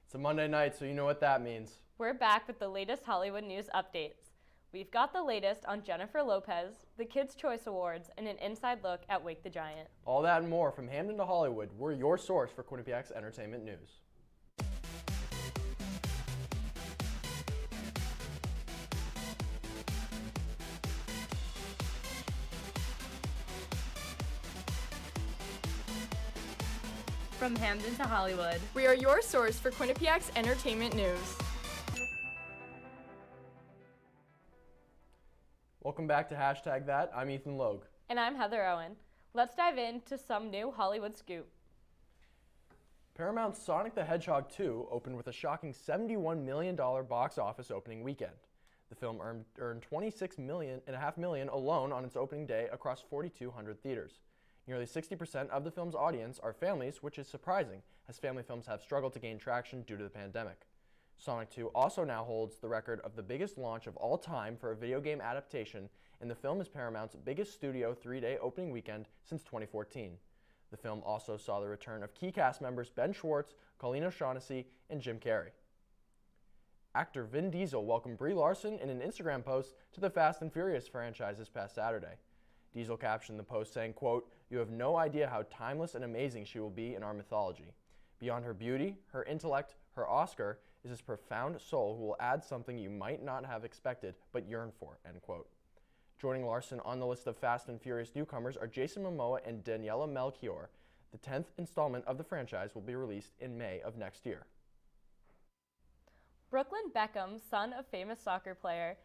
It's a Monday night, so you know what that means. We're back with the latest Hollywood news updates. We've got the latest on Jennifer Lopez, the Kids' Choice Awards, and an inside look at Wake the Giant. All that and more from Hamden to Hollywood. We're your source for Quinnipiac's entertainment news. From Hamden to Hollywood, we are your source for Quinnipiac's entertainment news. Welcome back to #that. I'm Ethan Logue. And I'm Heather Owen. Let's dive into some new Hollywood scoop. Paramount's Sonic the Hedgehog 2 opened with a shocking $71 million box office opening weekend. The film earned $26.5 million alone on its opening day across 4,200 theaters. Nearly 60% of the film's audience are families, which is surprising, as family films have struggled to gain traction due to the pandemic. Sonic 2 also now holds the record of the biggest launch of all time for a video game adaptation, and the film is Paramount's biggest studio three-day opening weekend since 2014. The film also saw the return of key cast members Ben Schwartz, Colleen O'Shaughnessy, and Jim Carrey. Actor Vin Diesel welcomed Brie Larson in an Instagram post to the Fast and Furious franchise this past Saturday. Diesel captioned the post saying, quote, "You have no idea how timeless and amazing she will be in our mythology. Beyond her beauty, her intellect, her Oscar is this profound soul who will add something you might not have expected but yearn for," end quote. Joining Larson on the list of Fast and Furious newcomers are Jason Momoa and Daniela Melchior. The 10th installment of the franchise will be released in May of next year. Brooklyn Beckham, son of famous soccer player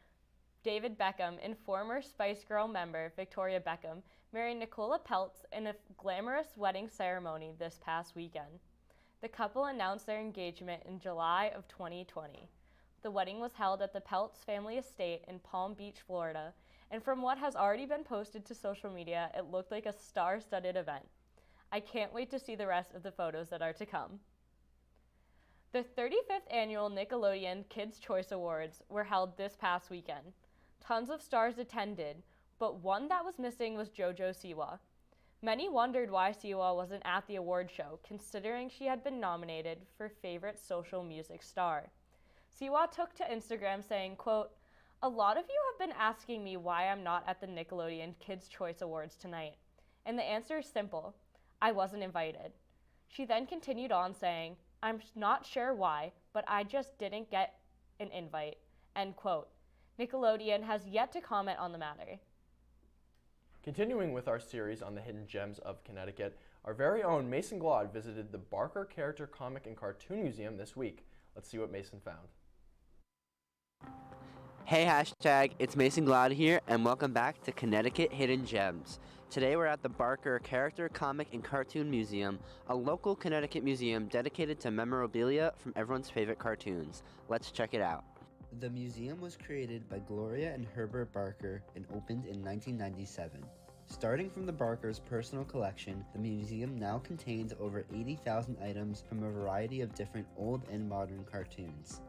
David Beckham and former Spice Girl member Victoria Beckham, married Nicola Peltz in a glamorous wedding ceremony this past weekend. The couple announced their engagement in July of 2020. The wedding was held at the Peltz family estate in Palm Beach, Florida, and from what has already been posted to social media, it looked like a star-studded event. I can't wait to see the rest of the photos that are to come. The 35th annual Nickelodeon Kids' Choice Awards were held this past weekend. Tons of stars attended, but one that was missing was JoJo Siwa. Many wondered why Siwa wasn't at the award show, considering she had been nominated for Favorite Social Music Star. Siwa took to Instagram saying, quote, "A lot of you have been asking me why I'm not at the Nickelodeon Kids' Choice Awards tonight, and the answer is simple. I wasn't invited." She then continued on saying, "I'm not sure why, but I just didn't get an invite," end quote. Nickelodeon has yet to comment on the matter. Continuing with our series on the hidden gems of Connecticut, our very own Mason Glaude visited the Barker Character Comic and Cartoon Museum this week. Let's see what Mason found. Hey #, it's Mason Glaude here, and welcome back to Connecticut Hidden Gems. Today we're at the Barker Character Comic and Cartoon Museum, a local Connecticut museum dedicated to memorabilia from everyone's favorite cartoons. Let's check it out. The museum was created by Gloria and Herbert Barker and opened in 1997. Starting from the Barkers' personal collection, the museum now contains over 80,000 items from a variety of different old and modern cartoons.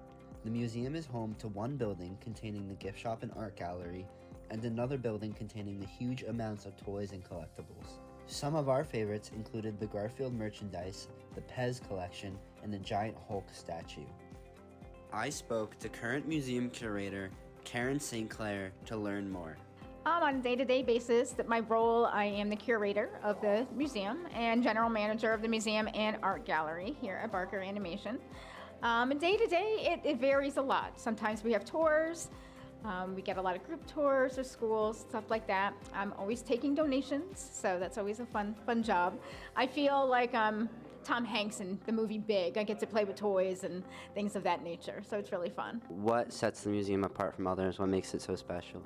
The museum is home to one building containing the gift shop and art gallery, and another building containing the huge amounts of toys and collectibles. Some of our favorites included the Garfield merchandise, the Pez collection, and the giant Hulk statue. I spoke to current museum curator Karen St. Clair to learn more. On a day-to-day basis, my role, I am the curator of the museum and general manager of the museum and art gallery here at Barker Animation. Day-to-day, it varies a lot. Sometimes we have tours. We get a lot of group tours or schools, stuff like that. I'm always taking donations, so that's always a fun job. I feel like Tom Hanks in the movie Big. I get to play with toys and things of that nature, so it's really fun. What sets the museum apart from others? What makes it so special?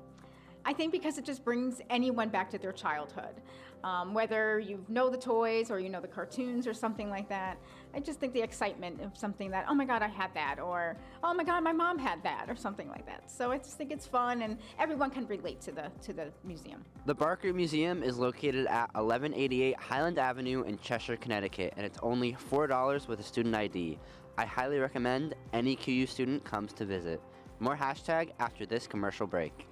I think because it just brings anyone back to their childhood. Whether you know the toys or you know the cartoons or something like that, I just think the excitement of something that, oh my God, I had that, or oh my God, my mom had that, or something like that. So I just think it's fun and everyone can relate to the museum. The Barker Museum is located at 1188 Highland Avenue in Cheshire, Connecticut, and it's only $4 with a student ID. I highly recommend any QU student comes to visit. More # after this commercial break.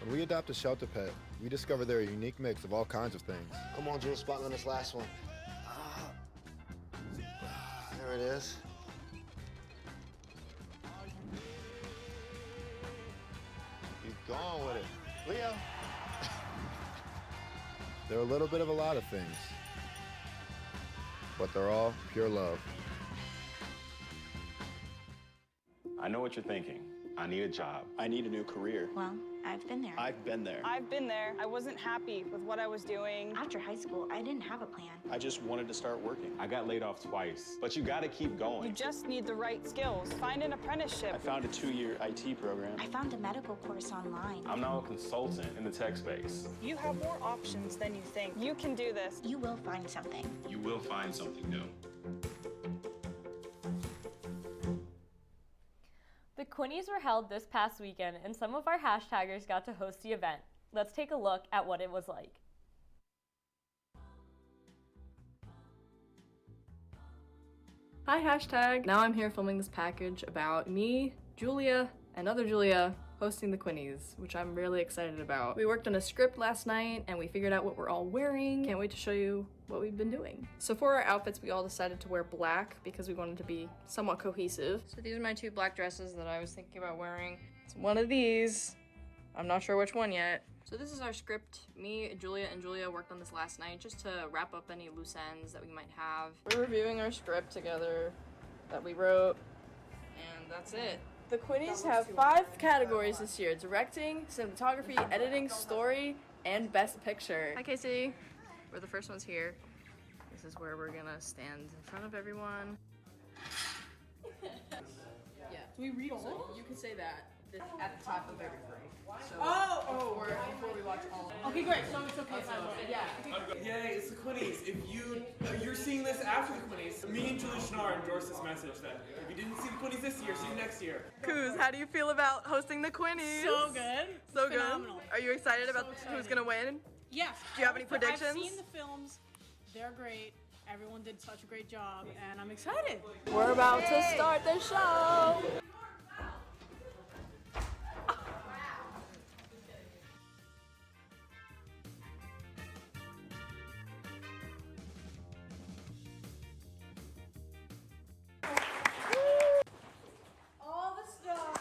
When we adopt a shelter pet, we discover they're a unique mix of all kinds of things. Come on, Jules, spot me on this last one. There it is. Keep going with it. Leo. They're a little bit of a lot of things, but they're all pure love. I know what you're thinking. I need a job. I need a new career. Well, I've been there. I've been there. I've been there. I wasn't happy with what I was doing. After high school, I didn't have a plan. I just wanted to start working. I got laid off twice, but you gotta keep going. You just need the right skills. Find an apprenticeship. I found a 2-year IT program. I found a medical course online. I'm now a consultant in the tech space. You have more options than you think. You can do this. You will find something. You will find something new. The Quinnies were held this past weekend, and some of our hashtaggers got to host the event. Let's take a look at what it was like. Hi, hashtag. Now I'm here filming this package about me, Julia, and other Julia hosting the Quinnies, which I'm really excited about. We worked on a script last night and we figured out what we're all wearing. Can't wait to show you what we've been doing. So for our outfits, we all decided to wear black because we wanted to be somewhat cohesive. So these are my 2 black dresses that I was thinking about wearing. It's one of these. I'm not sure which one yet. So this is our script. Me, Julia, and Julia worked on this last night just to wrap up any loose ends that we might have. We're reviewing our script together that we wrote, and that's it. The Quinnies have 5 categories this year: directing, cinematography, editing, story, and best picture. Hi, Casey. We're the first ones here. This is where we're gonna stand in front of everyone. Yeah. Do we read all? You can say that at the top of every frame. So before we watch all. Okay, great. So it's okay. Yeah. Yay, it's the Quinnies. If you're seeing this after the Quinnies, me and Julie Schnarr endorse this message that if you didn't see the Quinnies this year, see you next year. Kuz, how do you feel about hosting the Quinnies? So good. So Phenomenal. good. Are you excited about who's gonna win? Yes. Do you have any predictions? I've seen the films. They're great. Everyone did such a great job, and I'm excited. We're about to start the show. All the stuff.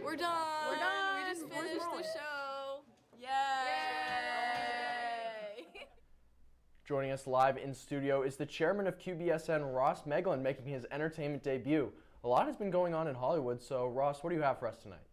We're done. We're done. We just finished the show. Yay! Joining us live in studio is the chairman of QBSN, Ross Meglin, making his entertainment debut. A lot has been going on in Hollywood, so Ross, what do you have for us tonight?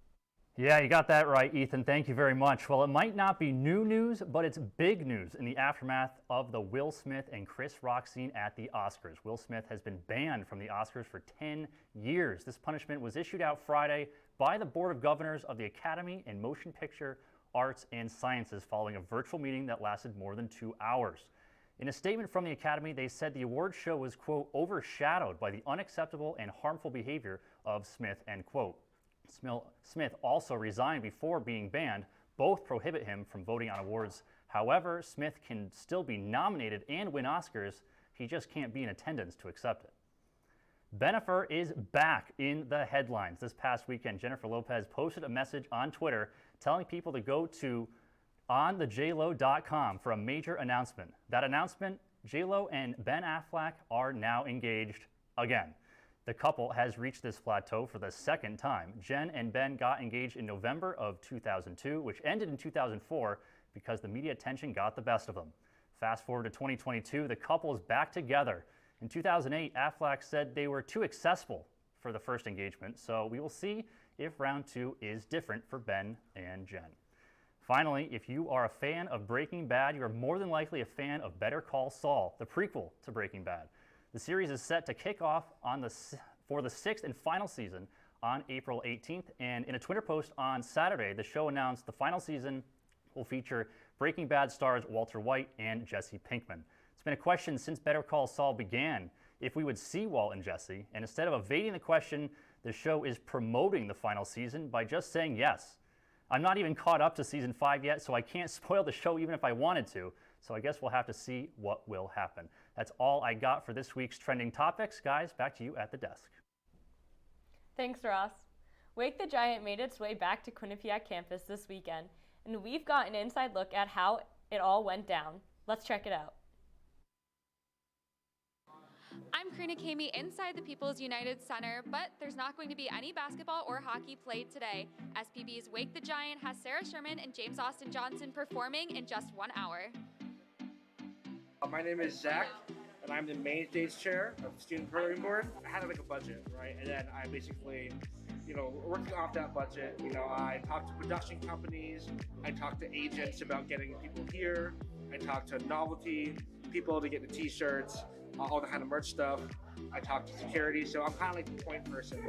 Yeah, you got that right, Ethan. Thank you very much. Well, it might not be new news, but it's big news in the aftermath of the Will Smith and Chris Rock scene at the Oscars. Will Smith has been banned from the Oscars for 10 years. This punishment was issued out Friday by the Board of Governors of the Academy in Motion Picture Arts and Sciences following a virtual meeting that lasted more than 2 hours. In a statement from the Academy, they said the award show was, quote, overshadowed by the unacceptable and harmful behavior of Smith, end quote. Smith also resigned before being banned. Both prohibit him from voting on awards. However, Smith can still be nominated and win Oscars. He just can't be in attendance to accept it. Bennifer is back in the headlines. This past weekend, Jennifer Lopez posted a message on Twitter telling people to go to onthejlo.com for a major announcement. That announcement, J-Lo and Ben Affleck are now engaged again. The couple has reached this plateau for the second time. Jen and Ben got engaged in November of 2002, which ended in 2004 because the media attention got the best of them. Fast forward to 2022, the couple is back together. In 2008, Affleck said they were too accessible for the first engagement, so we will see if round 2 is different for Ben and Jen. Finally, if you are a fan of Breaking Bad, you are more than likely a fan of Better Call Saul, the prequel to Breaking Bad. The series is set to kick off for the 6th and final season on April 18th, and in a Twitter post on Saturday, the show announced the final season will feature Breaking Bad stars Walter White and Jesse Pinkman. It's been a question since Better Call Saul began if we would see Walt and Jesse, and instead of evading the question, the show is promoting the final season by just saying yes. I'm not even caught up to season 5 yet, so I can't spoil the show even if I wanted to. So I guess we'll have to see what will happen. That's all I got for this week's trending topics. Guys, back to you at the desk. Thanks, Ross. Wake the Giant made its way back to Quinnipiac campus this weekend, and we've got an inside look at how it all went down. Let's check it out. I'm Karina Kamey inside the People's United Center, but there's not going to be any basketball or hockey played today. SPB's Wake the Giant has Sarah Sherman and James Austin Johnson performing in just 1 hour. My name is Zach, and I'm the main stage chair of the Student Programming Board. I had like a budget, right? And then I basically, working off that budget, I talked to production companies, I talked to agents about getting people here, I talked to novelty people to get the t-shirts, all the kind of merch stuff. I talked to security, so I'm kind of like the point person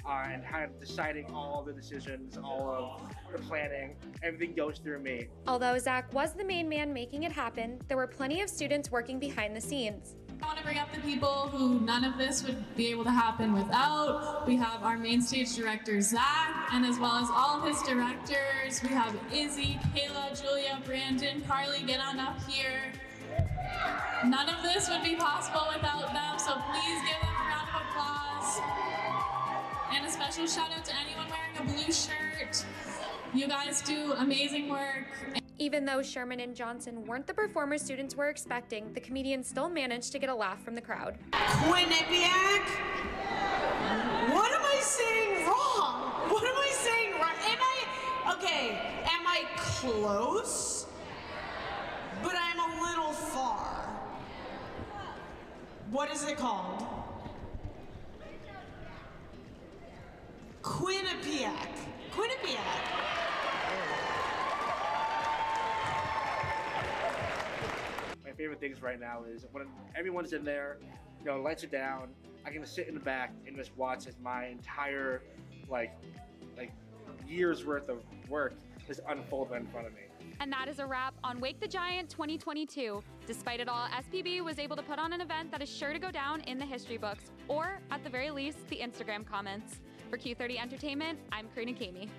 and kind of deciding all the decisions, all of the planning, everything goes through me. Although Zach was the main man making it happen, there were plenty of students working behind the scenes. I want to bring up the people who none of this would be able to happen without. We have our main stage director, Zach, and as well as all of his directors. We have Izzy, Kayla, Julia, Brandon, Carly, get on up here. None of this would be possible without them, so please give them a round of applause. And a special shout out to anyone wearing a blue shirt. You guys do amazing work. Even though Sherman and Johnson weren't the performers students were expecting, the comedians still managed to get a laugh from the crowd. Quinnipiac? What am I saying wrong? What am I saying wrong? Am I close? But I'm a little far. What is it called? Quinnipiac. Quinnipiac. My favorite things right now is when everyone's in there, lights are down, I can sit in the back and just watch as my entire like years worth of work just unfold right in front of me. And that is a wrap on Wake the Giant 2022. Despite it all, SPB was able to put on an event that is sure to go down in the history books, or at the very least, the Instagram comments. For Q30 Entertainment, I'm Karina Kamey.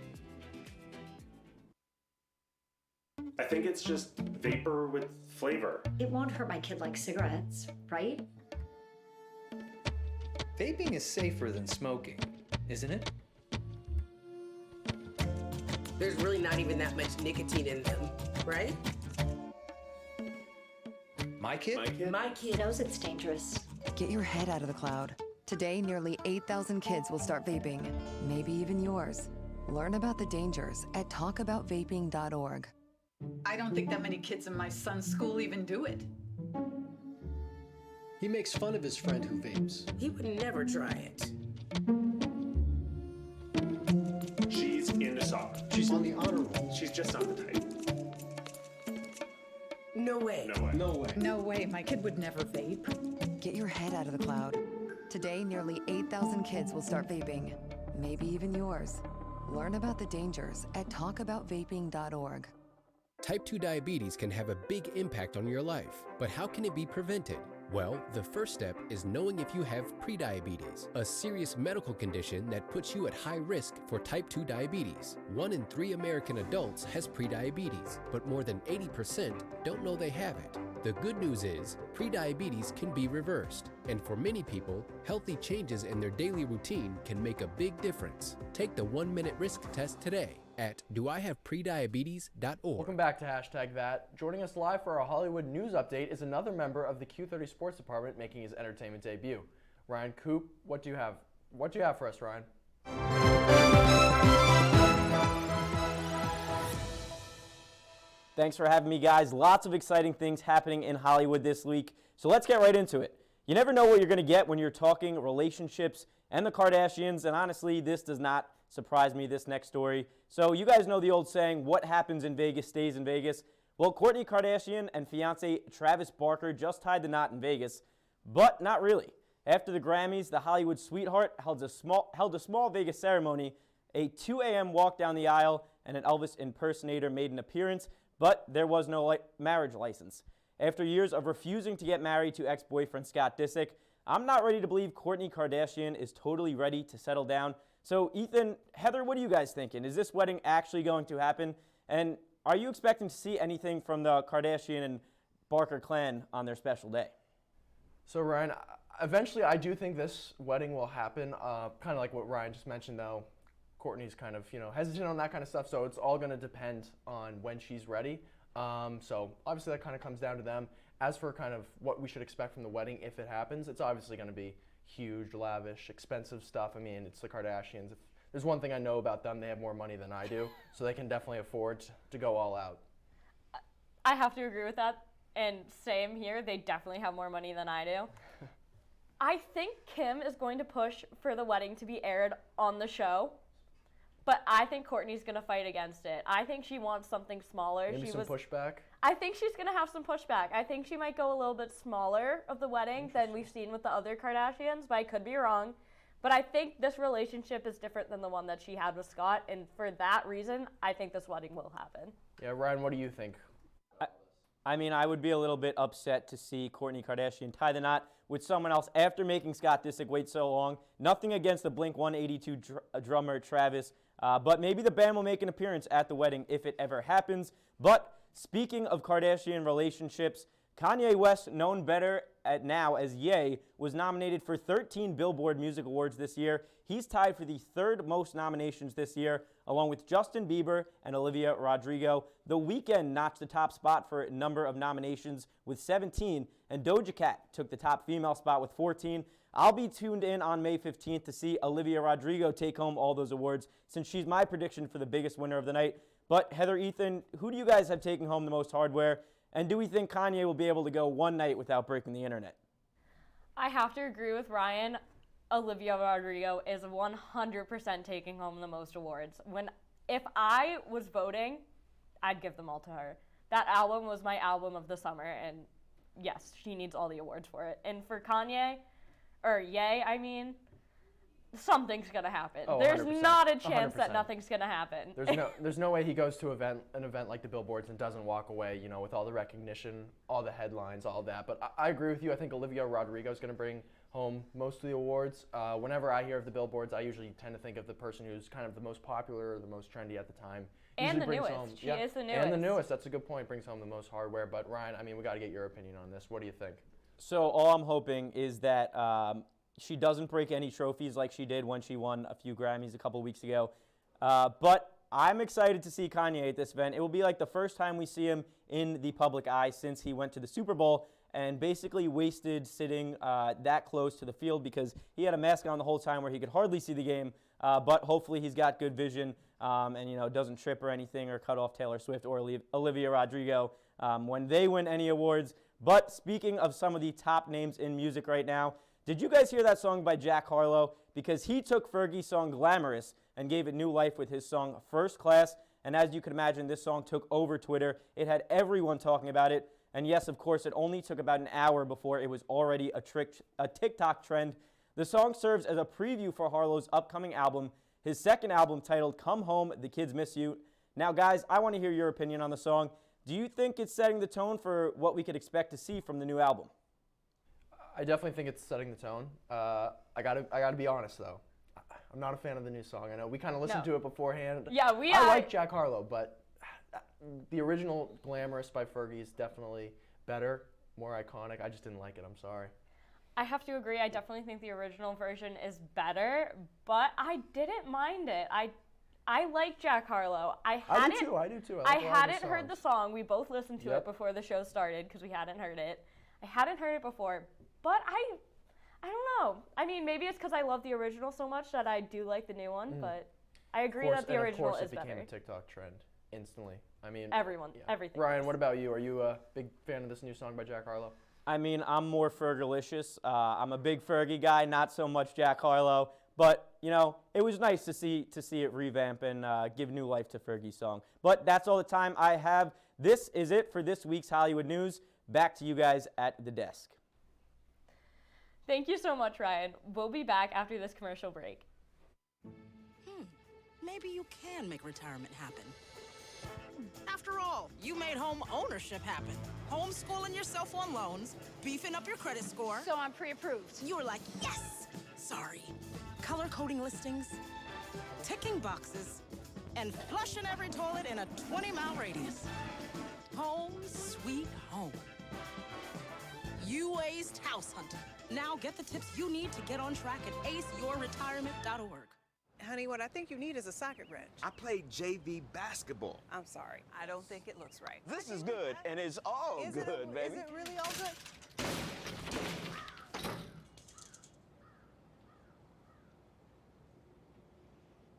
I think it's just vapor with flavor. It won't hurt my kid like cigarettes, right? Vaping is safer than smoking, isn't it? There's really not even that much nicotine in them, right? My kid? My kid knows it's dangerous. Get your head out of the cloud. Today, nearly 8,000 kids will start vaping, maybe even yours. Learn about the dangers at talkaboutvaping.org. I don't think that many kids in my son's school even do it. He makes fun of his friend who vapes. He would never try it. She's into soccer. She's on the honor roll. She's just not the type. No way. No way. No way. No way, my kid would never vape. Get your head out of the cloud. Today, nearly 8,000 kids will start vaping, maybe even yours. Learn about the dangers at talkaboutvaping.org. Type 2 diabetes can have a big impact on your life, but how can it be prevented? Well, the first step is knowing if you have prediabetes, a serious medical condition that puts you at high risk for type 2 diabetes. 1 in 3 American adults has prediabetes, but more than 80% don't know they have it. The good news is, prediabetes can be reversed, and for many people, healthy changes in their daily routine can make a big difference. Take the 1-minute risk test today at doihaveprediabetes.org. Welcome back to #that. Joining us live for our Hollywood news update is another member of the Q30 Sports Department making his entertainment debut. Ryan Coop, what do you have? What do you have for us, Ryan? Thanks for having me, guys. Lots of exciting things happening in Hollywood this week, so let's get right into it. You never know what you're going to get when you're talking relationships and the Kardashians, and honestly, this does not surprise me, this next story. So you guys know the old saying, what happens in Vegas stays in Vegas. Well, Kourtney Kardashian and fiance Travis Barker just tied the knot in Vegas, but not really. After the Grammys, the Hollywood sweetheart held a small Vegas ceremony, a 2 a.m. walk down the aisle, and an Elvis impersonator made an appearance, but there was no marriage license. After years of refusing to get married to ex-boyfriend Scott Disick, I'm not ready to believe Kourtney Kardashian is totally ready to settle down. So Ethan, Heather, what are you guys thinking? Is this wedding actually going to happen? And are you expecting to see anything from the Kardashian and Barker clan on their special day? So Ryan, eventually I do think this wedding will happen. Kind of like what Ryan just mentioned, though. Kourtney's kind of, hesitant on that kind of stuff, so it's all going to depend on when she's ready. So obviously that kind of comes down to them. As for kind of what we should expect from the wedding if it happens, it's obviously going to be huge, lavish, expensive stuff. I mean, it's the Kardashians. If there's one thing I know about them, they have more money than I do, so they can definitely afford to go all out. I have to agree with that, and same here. They definitely have more money than I do. I think Kim is going to push for the wedding to be aired on the show, but I think Kourtney's going to fight against it. I think she wants something smaller. Maybe some pushback? I think she's going to have some pushback. I think she might go a little bit smaller of the wedding than we've seen with the other Kardashians, but I could be wrong. But I think this relationship is different than the one that she had with Scott, and for that reason, I think this wedding will happen. Yeah, Ryan, what do you think? I mean, I would be a little bit upset to see Kourtney Kardashian tie the knot with someone else after making Scott Disick wait so long. Nothing against the Blink-182 drummer Travis, but maybe the band will make an appearance at the wedding if it ever happens. But speaking of Kardashian relationships, Kanye West, known better now as Ye, was nominated for 13 Billboard Music Awards this year. He's tied for the third most nominations this year, along with Justin Bieber and Olivia Rodrigo. The Weeknd notched the top spot for a number of nominations with 17, and Doja Cat took the top female spot with 14. I'll be tuned in on May 15th to see Olivia Rodrigo take home all those awards, since she's my prediction for the biggest winner of the night. But Heather, Ethan, who do you guys have taken home the most hardware? And do we think Kanye will be able to go one night without breaking the internet? I have to agree with Ryan. Olivia Rodrigo is 100% taking home the most awards. If I was voting, I'd give them all to her. That album was my album of the summer, and yes, she needs all the awards for it. And for Kanye, or Ye, I mean, something's gonna happen. Oh, there's 100%. not a chance 100%. that nothing's gonna happen. There's no way he goes to an event like the Billboards and doesn't walk away, with all the recognition, all the headlines, all that. But I agree with you. I think Olivia Rodrigo is going to bring home most of the awards. Whenever I hear of the Billboards, I usually tend to think of the person who's kind of the most popular or the most trendy at the time. And the Usually brings newest. home- She yeah, is the newest. And the newest. That's a good point. Brings home the most hardware. But Ryan, I mean, we got to get your opinion on this. What do you think? So all I'm hoping is that she doesn't break any trophies like she did when she won a few Grammys a couple weeks ago. But I'm excited to see Kanye at this event. It will be like the first time we see him in the public eye since he went to the Super Bowl and basically wasted sitting that close to the field because he had a mask on the whole time where he could hardly see the game. But hopefully he's got good vision and doesn't trip or anything or cut off Taylor Swift or Olivia Rodrigo when they win any awards. But speaking of some of the top names in music right now, did you guys hear that song by Jack Harlow? Because he took Fergie's song Glamorous and gave it new life with his song First Class. And as you can imagine, this song took over Twitter. It had everyone talking about it. And yes, of course, it only took about an hour before it was already a TikTok trend. The song serves as a preview for Harlow's upcoming album, his second album titled Come Home, The Kids Miss You. Now, guys, I want to hear your opinion on the song. Do you think it's setting the tone for what we could expect to see from the new album? I definitely think it's setting the tone. I gotta be honest though. I'm not a fan of the new song. I know we kind of listened to it beforehand. Yeah, I like Jack Harlow, but the original Glamorous by Fergie is definitely better, more iconic. I just didn't like it. I'm sorry. I have to agree. I definitely think the original version is better, but I didn't mind it. I like Jack Harlow. I do too. I hadn't heard the song. We both listened to it before the show started because we hadn't heard it. I hadn't heard it before, but I don't know. I mean, maybe it's because I love the original so much that I do like the new one, but I agree that the original is better. Of course, it became a TikTok trend instantly. I mean, everything. Ryan, what about you? Are you a big fan of this new song by Jack Harlow? I mean, I'm more Fergalicious. I'm a big Fergie guy, not so much Jack Harlow. But, it was nice to see it revamp and give new life to Fergie's song. But that's all the time I have. This is it for this week's Hollywood News. Back to you guys at the desk. Thank you so much, Ryan. We'll be back after this commercial break. Maybe you can make retirement happen. After all, you made home ownership happen. Homeschooling yourself on loans, beefing up your credit score. So I'm pre-approved. You were like, yes! Sorry. Color coding listings, ticking boxes, and flushing every toilet in a 20-mile radius. Home sweet home. You aced house hunting. Now get the tips you need to get on track at aceyourretirement.org. Honey, what I think you need is a socket wrench. I played JV basketball. I'm sorry. I don't think it looks right. This is good, and it's all Is good, it, baby. Is it really all good?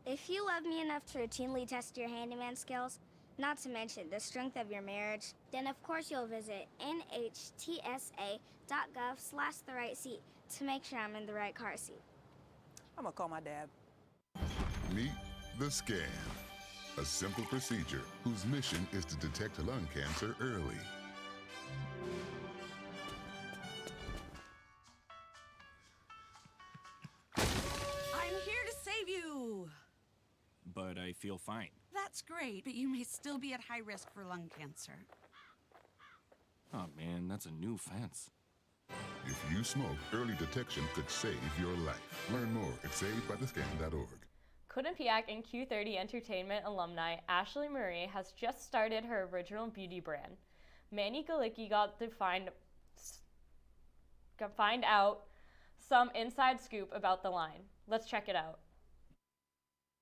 If you love me enough to routinely test your handyman skills, not to mention the strength of your marriage, then of course you'll visit nhtsa.gov/the-right-seat to make sure I'm in the right car seat. I'm gonna call my dad. Meet the scan, a simple procedure whose mission is to detect lung cancer early. I'm here to save you. But I feel fine. That's great, but you may still be at high risk for lung cancer. Oh man, that's a new fence. If you smoke, early detection could save your life. Learn more at savedbythescan.org. Quinnipiac and Q30 Entertainment alumni Ashley Marie has just started her original beauty brand. Manny Galicki got to find out some inside scoop about the line. Let's check it out.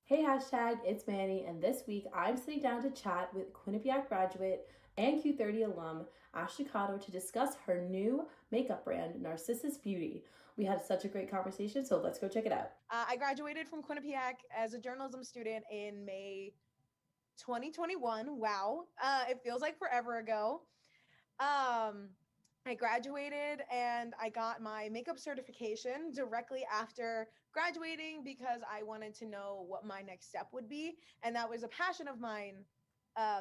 Hey hashtag, it's Manny, and this week I'm sitting down to chat with Quinnipiac graduate and Q30 alum Ashley Cotto to discuss her new makeup brand, Narcissus Beauty. We had such a great conversation, so let's go check it out. I graduated from Quinnipiac as a journalism student in May 2021. Wow, it feels like forever ago. I graduated and I got my makeup certification directly after graduating because I wanted to know what my next step would be. And that was a passion of mine,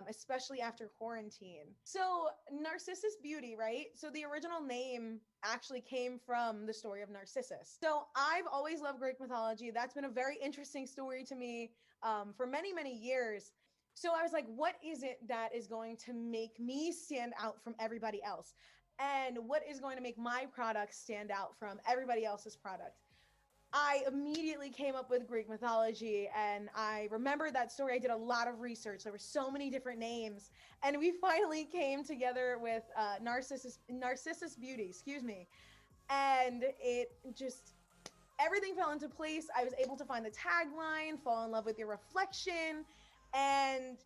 especially after quarantine. So Narcissus Beauty, right? So the original name actually came from the story of Narcissus. So I've always loved Greek mythology. That's been a very interesting story to me for many, many years. So I was like, what is it that is going to make me stand out from everybody else? And what is going to make my product stand out from everybody else's product? I immediately came up with Greek mythology, and I remember that story. I did a lot of research. There were so many different names, and we finally came together with Narcissus Beauty, excuse me. And it just, everything fell into place. I was able to find the tagline, fall in love with your reflection, and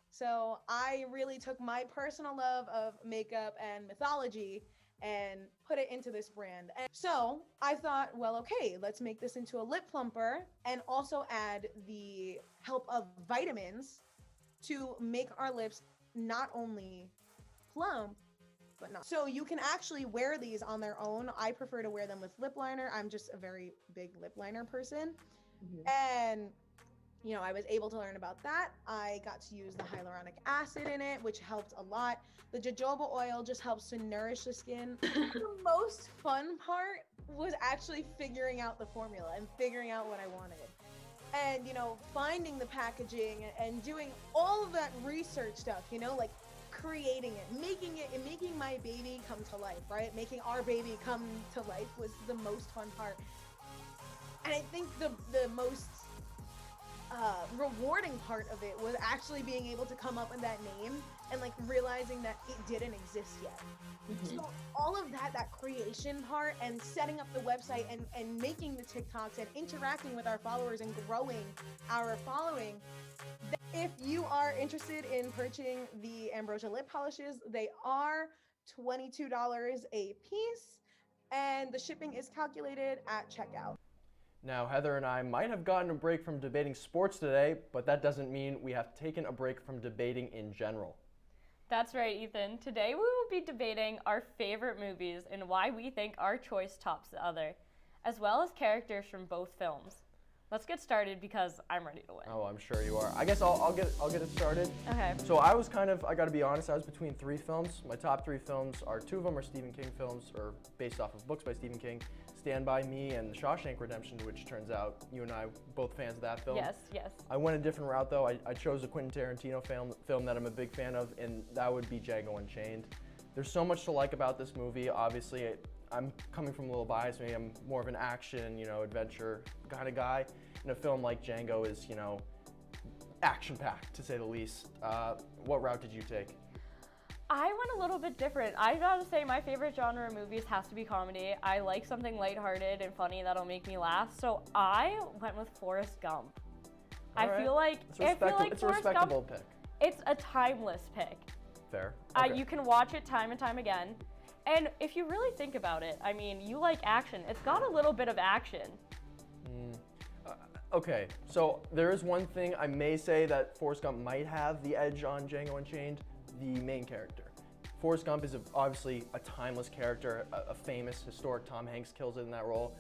so I really took my personal love of makeup and mythology and put it into this brand. And so I thought, well, okay, let's make this into a lip plumper and also add the help of vitamins to make our lips not only plump, but not. So you can actually wear these on their own. I prefer to wear them with lip liner. I'm just a very big lip liner person. And you know, I was able to learn about that. I got to use the hyaluronic acid in it, which helped a lot. The jojoba oil just helps to nourish the skin. The most fun part was actually figuring out the formula and figuring out what I wanted. And, you know, finding the packaging and doing all of that research stuff, you know, like creating it, making my baby come to life, right? Making our baby come to life was the most fun part. And I think the most rewarding part of it was actually being able to come up with that name and like realizing that it didn't exist yet. So all of that creation part and setting up the website and making the TikToks and interacting with our followers and growing our following. If you are interested in purchasing the Ambrosia lip polishes, they are $22 a piece and the shipping is calculated at checkout. Now, Heather and I might have gotten a break from debating sports today, but that doesn't mean we have taken a break from debating in general. That's right, Ethan. Today we will be debating our favorite movies and why we think our choice tops the other, as well as characters from both films. Let's get started because I'm ready to win. Oh, I'm sure you are. I guess I'll get it started. Okay. So I gotta be honest, I was between 3 films. My top 3 films are 2 of them are Stephen King films, or based off of books by Stephen King. Stand By Me and The Shawshank Redemption, which turns out you and I both fans of that film. Yes, yes. I went a different route though. I chose a Quentin Tarantino film that I'm a big fan of, and that would be Django Unchained. There's so much to like about this movie. Obviously, I'm coming from a little bias. Maybe I'm more of an action, adventure kind of guy. in a film like Django is, you know, action-packed, to say the least. What route did you take? I went a little bit different. I gotta say my favorite genre of movies has to be comedy. I like something lighthearted and funny that'll make me laugh. So I went with Forrest Gump. All right. I feel like It's a respectable pick. It's a timeless pick. Fair. Okay. You can watch it time and time again. And if you really think about it, I mean, you like action. It's got a little bit of action. Okay, so there is one thing I may say that Forrest Gump might have the edge on Django Unchained, the main character. Forrest Gump is obviously a timeless character, a famous, historic. Tom Hanks kills it in that role.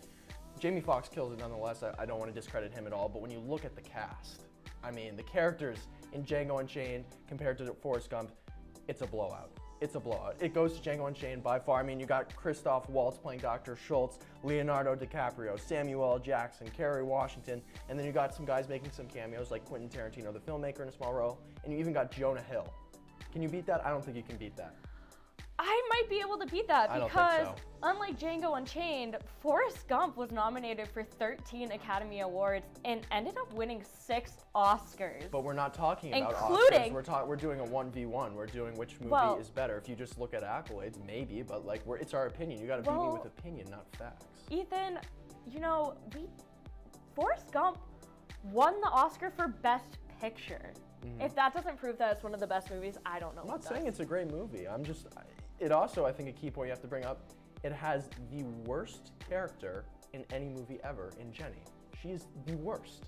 Jamie Foxx kills it nonetheless. I don't want to discredit him at all, but when you look at the cast, I mean, the characters in Django Unchained compared to Forrest Gump, it's a blowout. It's a blowout. It goes to Django Unchained by far. I mean, you got Christoph Waltz playing Dr. Schultz, Leonardo DiCaprio, Samuel L. Jackson, Kerry Washington, and then you got some guys making some cameos like Quentin Tarantino, the filmmaker, in a small role, and you even got Jonah Hill. Can you beat that? I don't think you can beat that. I might be able to beat that I don't because, think so. unlike Django Unchained, Forrest Gump was nominated for 13 Academy Awards and ended up winning 6 Oscars. But we're not talking about Including- Oscars. We're doing a 1v1. We're doing which movie Well- is better. If you just look at accolades, maybe, but like it's our opinion. You got to beat me with opinion, not facts. Ethan, you know, Forrest Gump won the Oscar for Best Picture. If that doesn't prove that it's one of the best movies, I don't know. I'm not saying it's a great movie. It also, I think, a key point you have to bring up, it has the worst character in any movie ever in Jenny. She is the worst.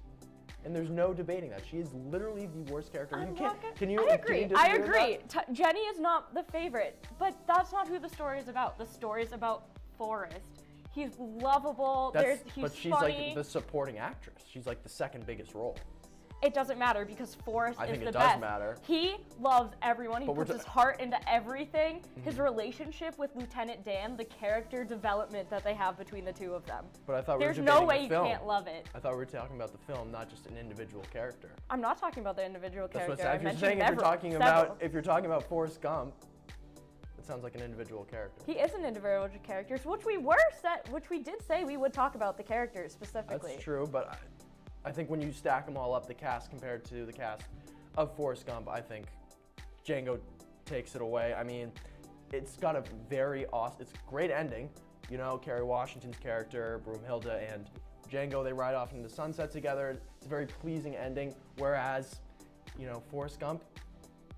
And there's no debating that. She is literally the worst character. I agree. Can you disagree with that? Jenny is not the favorite, but that's not who the story is about. The story is about Forrest. He's lovable. He's but she's funny. like the supporting actress. She's like the second biggest role. It doesn't matter because Forrest is the best. I think it does matter. He loves everyone. He But puts his heart into everything. His relationship with Lieutenant Dan, the character development that they have between the two of them. But I thought There's we were no debating way the you film. can't love it. I thought we were talking about the film, not just an individual character. I'm not talking about the individual That's character. what I if you're mentioned saying several. if you're talking about Forrest Gump, it sounds like an individual character. He is an individual character, which we did say we would talk about the characters specifically. That's true, but I think when you stack them all up, the cast compared to the cast of Forrest Gump, I think Django takes it away. I mean, it's got a very awesome, it's a great ending. You know, Kerry Washington's character, Broomhilda, and Django, they ride off into the sunset together. It's a very pleasing ending, whereas, you know, Forrest Gump,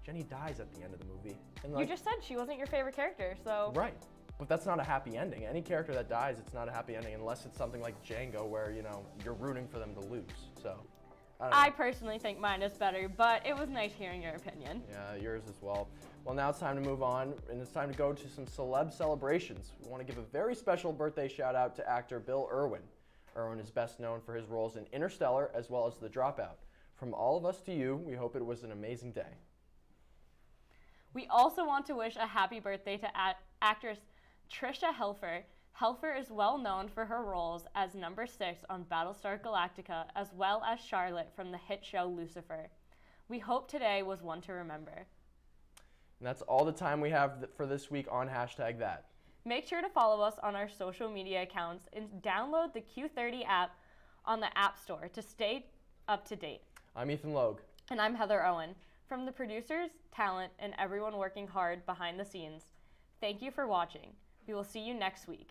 Jenny dies at the end of the movie. And You just said she wasn't your favorite character, so. Right. But that's not a happy ending. Any character that dies, it's not a happy ending unless it's something like Django where, you know, you're rooting for them to lose. So, I don't know. I personally think mine is better, but it was nice hearing your opinion. Yeah, yours as well. Well, now it's time to move on, and it's time to go to some celeb celebrations. We want to give a very special birthday shout out to actor Bill Irwin. Irwin is best known for his roles in Interstellar as well as The Dropout. From all of us to you, we hope it was an amazing day. We also want to wish a happy birthday to actress Tricia Helfer. Helfer is well known for her roles as number 6 on Battlestar Galactica, as well as Charlotte from the hit show Lucifer. We hope today was one to remember. And that's all the time we have for this week on #that. Make sure to follow us on our social media accounts and download the Q30 app on the App Store to stay up to date. I'm Ethan Logue. And I'm Heather Owen. From the producers, talent, and everyone working hard behind the scenes, thank you for watching. We will see you next week.